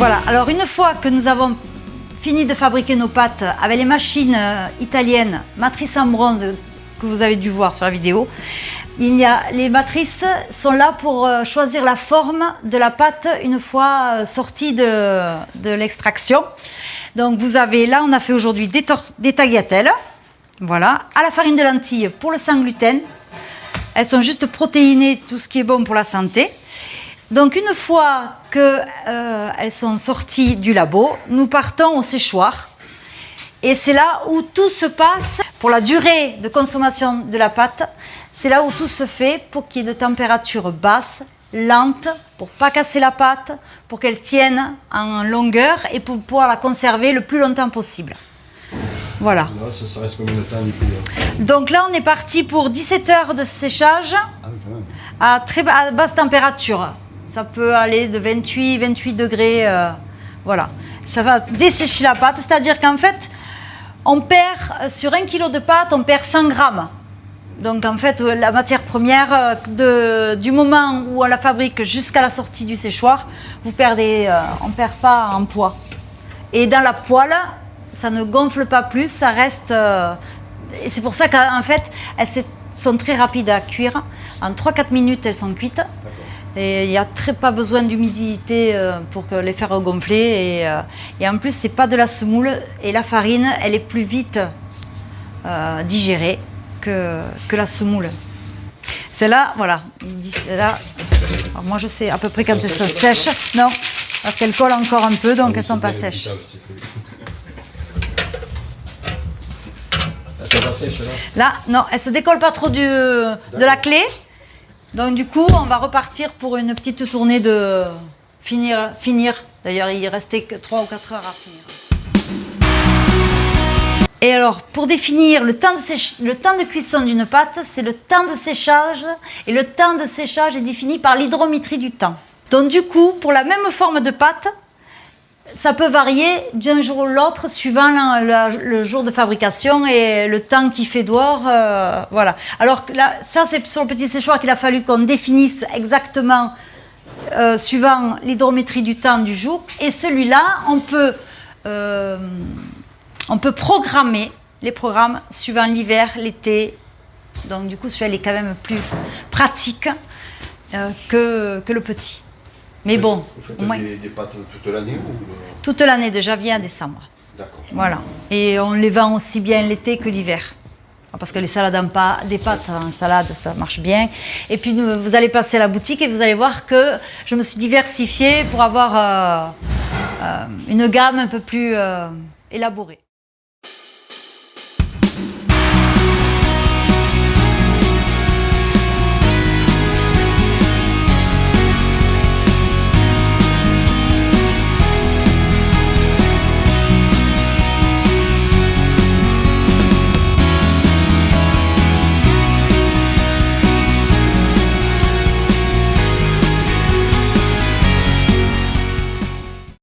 Voilà, alors une fois que nous avons fini de fabriquer nos pâtes avec les machines italiennes, matrices en bronze que vous avez dû voir sur la vidéo, les matrices sont là pour choisir la forme de la pâte une fois sortie de l'extraction. Donc vous avez, là on a fait aujourd'hui des tagliatelles, voilà, à la farine de lentilles pour le sans gluten. Elles sont juste protéinées, tout ce qui est bon pour la santé. Donc une fois qu'elles sont sorties du labo, nous partons au séchoir. Et c'est là où tout se passe pour la durée de consommation de la pâte. C'est là où tout se fait pour qu'il y ait de température basse, lente, pour ne pas casser la pâte, pour qu'elle tienne en longueur et pour pouvoir la conserver le plus longtemps possible. Voilà. Là, ça reste combien de temps du coup? Donc là, on est parti pour 17 heures de séchage à basse température. Ça peut aller de 28 degrés. Voilà. Ça va dessécher la pâte, c'est-à-dire qu'en fait, on perd, sur 1 kg de pâte, on perd 100 grammes. Donc en fait, la matière première, du moment où on la fabrique jusqu'à la sortie du séchoir, on ne perd pas en poids. Et dans la poêle, ça ne gonfle pas plus, ça reste... et c'est pour ça qu'en fait, elles sont très rapides à cuire. En 3-4 minutes, elles sont cuites. Et il n'y a pas besoin d'humidité pour les faire gonfler. Et en plus, ce n'est pas de la semoule. Et la farine, elle est plus vite digérée que la semoule. Celle-là, voilà. Celle-là, moi, je sais à peu près quand elles sont sèches. Non, parce qu'elles collent encore un peu, donc elles ne sont pas sèches. Là, non, elle ne se décolle pas trop de la clé. Donc du coup, on va repartir pour une petite tournée de finir. D'ailleurs, il restait que 3 ou 4 heures à finir. Et alors, pour définir le temps de cuisson d'une pâte, c'est le temps de séchage. Et le temps de séchage est défini par l'hydrométrie du temps. Donc du coup, pour la même forme de pâte, ça peut varier d'un jour à l'autre suivant le jour de fabrication et le temps qu'il fait dehors. Voilà. Alors là, ça c'est sur le petit séchoir qu'il a fallu qu'on définisse exactement suivant l'hydrométrie du temps du jour. Et celui-là, on peut programmer les programmes suivant l'hiver, l'été. Donc du coup, celui-là est quand même plus pratique que le petit. Mais bon, vous faites des pâtes toute l'année ou... Toute l'année, de janvier à décembre. D'accord. Voilà. Et on les vend aussi bien l'été que l'hiver. Parce que les salades des pâtes en salade, ça marche bien. Et puis vous allez passer à la boutique et vous allez voir que je me suis diversifiée pour avoir une gamme un peu plus élaborée.